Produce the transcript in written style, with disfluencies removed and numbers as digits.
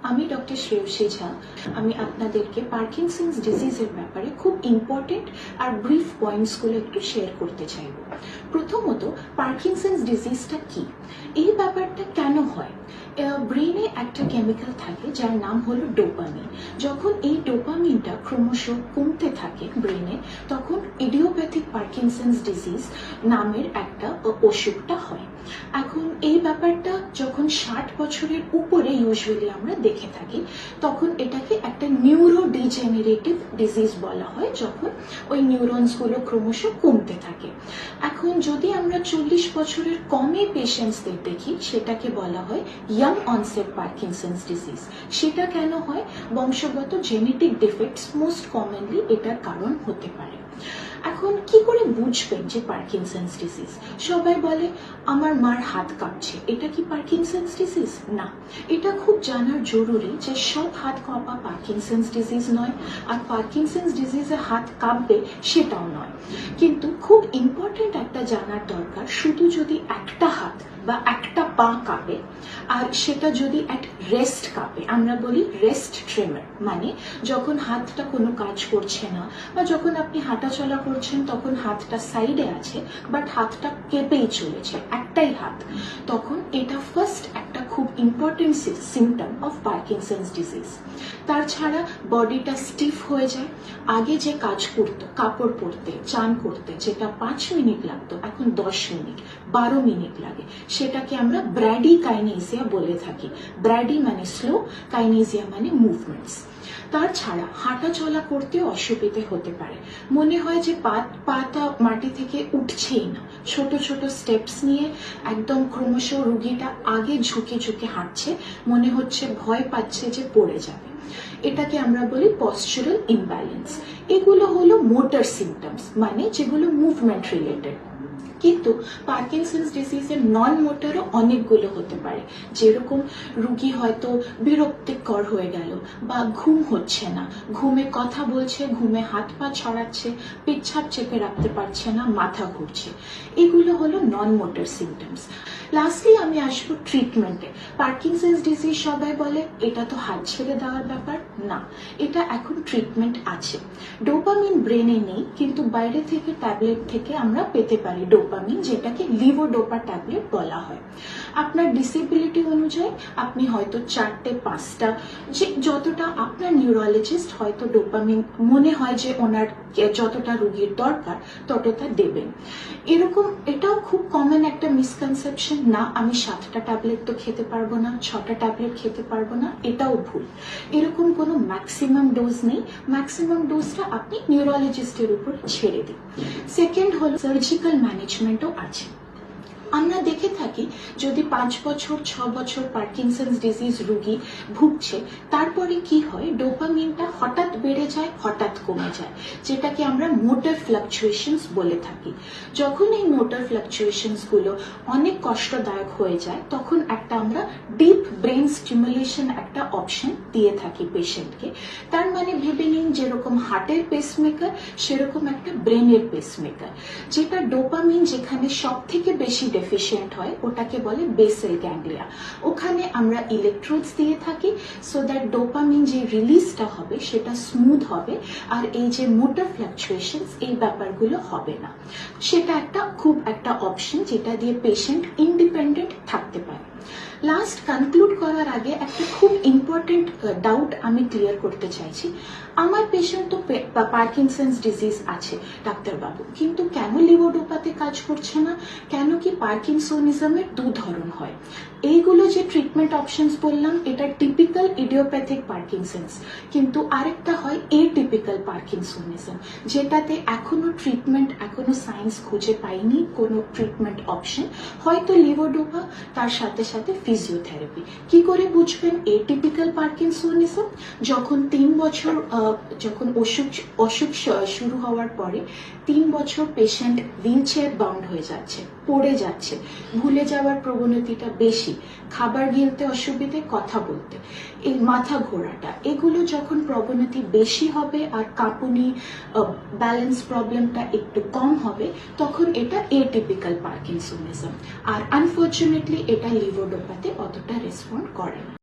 আমি ডক্টর শ্রেয়সী ঝা। আমি আপনাদেরকে পার্কিনসন্স ডিজিজের ব্যাপারে খুব ইম্পর্টেন্ট আর ব্রিফ পয়েন্টসগুলো একটু শেয়ার করতে চাইব। প্রথমত, পার্কিনসন্স ডিজিজটা কি, এই ব্যাপারটা কেন হয়। ব্রেনে একটা কেমিক্যাল থাকে যার নাম হলো ডোপামিন। যখন এই ডোপামিনটা ক্রমশ কমতে থাকে ব্রেনে, তখন ইডিওপ্যাথিক পার্কিনসন্স ডিজিজ নামের একটা অসুখটা হয়। এখন এই ব্যাপারটা যখন 60 বছরের উপরে ইউজুয়ালি আমরা দেখে থাকি, তখন এটাকে একটা নিউরো ডিজেনারেটিভ ডিজিজ বলা হয়, যখন ওই নিউরনসগুলো ক্রমশ কমতে থাকে। এখন যদি আমরা 40 বছরের কমে পেশেন্টসদের দেখি, সেটাকে বলা হয় ইয়াং অনসেট পার্কিনসন্স ডিজিজ। সেটা কেন হয়? বংশগত জেনেটিক ডিফেক্টস মোস্ট কমনলি এটার কারণ হতে পারে। এখন কি করে বুঝবেন যে পার্কিনসন্স ডিজিজ? সবাই বলে আমার মার হাত কাঁপছে, এটা কি পার্কিনসন্স ডিজিজ? না, এটা খুব জানার জরুরি যে সব হাত কাঁপা পার্কিনসন্স ডিজিজ নয়, আর পার্কিনসন্স ডিজিজে হাত কাঁপবে সেটাও নয়। কিন্তু খুব ইম্পর্টেন্ট একটা জানার দরকার, শুধু যদি একটা হাত বা একটা পা কাঁপে আর সেটা যদি অ্যাট রেস্ট কাঁপে, আমরা বলি রেস্ট ট্রেমার, মানে যখন হাতটা কোনো কাজ করছে না বা যখন আপনি হাঁটাচলা করছেন তখন হাতটা সাইডে আছে বাট হাতটা কেঁপেই চলেছে, একটাই হাত, তখন এটা ফার্স্ট একটা খুব important symptom of Parkinson's disease. তাছাড়া বডিটা স্টিফ হয়ে যায়। আগে যে কাজ করতো, কাপড় পরতে, চান করতে যেটা 5 মিনিট লাগতো, এখন 10 মিনিট 12 মিনিট লাগে। সেটাকে আমরা ব্র্যাডিকাইনেসিয়া বলে থাকি। ব্র্যাডি মানে স্লো, কাইনেসিয়া মানে মুভমেন্টস। তাছাড়া হাঁটা চলা করতে অসুবিধে হতে পারে, মনে হয় যে পাটা মাটি থেকে উঠছেই না, ছোট ছোট স্টেপস নিয়ে একদম ক্রমশ রোগীটা আগে ঝুঁকে ঝুঁকে হাঁটছে, মনে হচ্ছে ভয় পাচ্ছে যে পড়ে যাবে। এটাকে আমরা বলি পশ্চারাল ইমব্যালেন্স। এগুলো হলো মোটর সিমটমস, মানে যেগুলো মুভমেন্ট রিলেটেড। কিন্তু পার্কিনসন্স ডিজিজের নন মোটরও অনেকগুলো হতে পারে, যেরকম রুগী হয়তো বিরক্তিকর হয়ে গেল, বা ঘুম হচ্ছে না, ঘুমে কথা বলছে, ঘুমে হাত পা ছড়াচ্ছে, পেচ্ছাপ চেপে রাখতে পারছে না, মাথা ঘুরছে। এগুলো হলো নন মোটর সিমটমস। লাস্টলি আমি আসবো ট্রিটমেন্টে। পার্কিনসন্স ডিজিজ সবাই বলে এটা তো হাত ছেড়ে দেওয়ার ব্যাপার। না, এটা এখন ট্রিটমেন্ট আছে। ডোপামিন ব্রেনে নেই, কিন্তু বাইরে থেকে ট্যাবলেট থেকে আমরা পেতে পারি ডোপামিন, যেটাকে লিভোডোপা ট্যাবলেট বলা হয়। আপনার ডিসেবিলিটি অনুযায়ী আপনি হয়তো 4টে 5টা, যে যতটা আপনার নিউরোলজিস্ট হয়তো ডোপামিন মনে হয় যে ওনার যতটা রোগীর দরকার ততটা দেবেন। এরকম এটাও খুব কমন একটা মিসকনসেপশন, না আমি 7টা ট্যাবলেট তো খেতে পারবো না, 6টা ট্যাবলেট খেতে পারবো না, এটাও ভুল। এরকম কোনো ম্যাক্সিমাম ডোজ নেই। ম্যাক্সিমাম ডোজটা আপনি নিউরোলজিস্টের উপর ছেড়ে দিন। সেকেন্ড হলো সার্জিক্যাল ম্যানেজমেন্টও আছে। আমরা দেখে থাকি যদি 5 বছর 6 বছর পার্কিনসন্স ডিজিজ রোগী ভুগছে, তারপরে কি হয়, ডোপামিনটা হঠাৎ বেড়ে যায়, হঠাৎ কমে যায়, যেটাকে আমরা মোটর ফ্লাকচুয়েশনস বলে থাকি। যখন এই মোটর ফ্লাকচুয়েশনস গুলো অনেক কষ্টদায়ক হয়ে যায়, তখন একটা আমরা ডিপ ব্রেন স্টিমুলেশন একটা অপশন দিয়ে থাকি পেশেন্টকে। তার মানে ভেবে নিন যেরকম হার্টের পেসমেকার, সেরকম একটা ব্রেনের পেসমেকার, যেটা ডোপামিন যেখানে সব থেকে বেশি ডেফিশিয়েন্ট হয় ওটাকে বলে বেসেল গ্যাংলিয়া। ওখানে আমরা ইলেকট্রোডস দিয়ে থাকি, সো দ্যাট ডোপামিন যে রিলিজটা হবে সেটা স্মুথ হবে, আর এই যে মোটর ফ্লাকচুয়েশনস এই ব্যাপারগুলো হবে না। সেটা একটা খুব একটা অপশন যেটা দিয়ে পেশেন্ট ইন্ডিপেন্ডেন্ট থাকতে পারে। লাস্ট কনক্লুড করার আগে একটা খুব ইম্পর্টেন্ট ডাউট আমি ক্লিয়ার করতে চাইছি। আমার পেশেন্ট তো পার্কিনসন্স ডিজিজ আছে ডাক্তারবাবু, কিন্তু কেন লিভোডোপাতে কাজ করছে না? কেন কি পার্কিনসনিজমের 2 ধরন হয়? এইগুলো যে ট্রিটমেন্ট অপশনস বললাম, এটা টিপিক্যাল ইডিওপ্যাথিক পার্কিনসন্স, কিন্তু আরেকটা হয় এটিপিক্যাল পার্কিনসনিজম, যেটাতে এখনো ট্রিটমেন্ট, এখনো সায়েন্স খুঁজে পাইনি কোনো ট্রিটমেন্ট অপশন। হয়তো লিভোডোপা, তার সাথে সাথে ফিজিওথেরাপি। কি করে বুঝবেন এটিপিক্যাল পার্কিনসনিজম? যখন 3 বছর যখন অসুখ শুরু হওয়ার পরে 3 বছর পেশেন্ট হুইল চেয়ার বাউন্ড হয়ে যাচ্ছে, পড়ে যাচ্ছে, ভুলে যাওয়ার প্রবণতিটা বেশি, খাবার গিলতে অসুবিধে, কথা বলতে, এই মাথা ঘোরাটা, এগুলো যখন প্রবণতি বেশি হবে আর কাঁপুনি, ব্যালেন্স প্রবলেমটা একটু কম হবে, তখন এটা এটিপিক্যাল পার্কিনসনিজম। আর আনফর্চুনেটলি এটা লিভোডোপাতে অতটা রেসপন্ড করে না।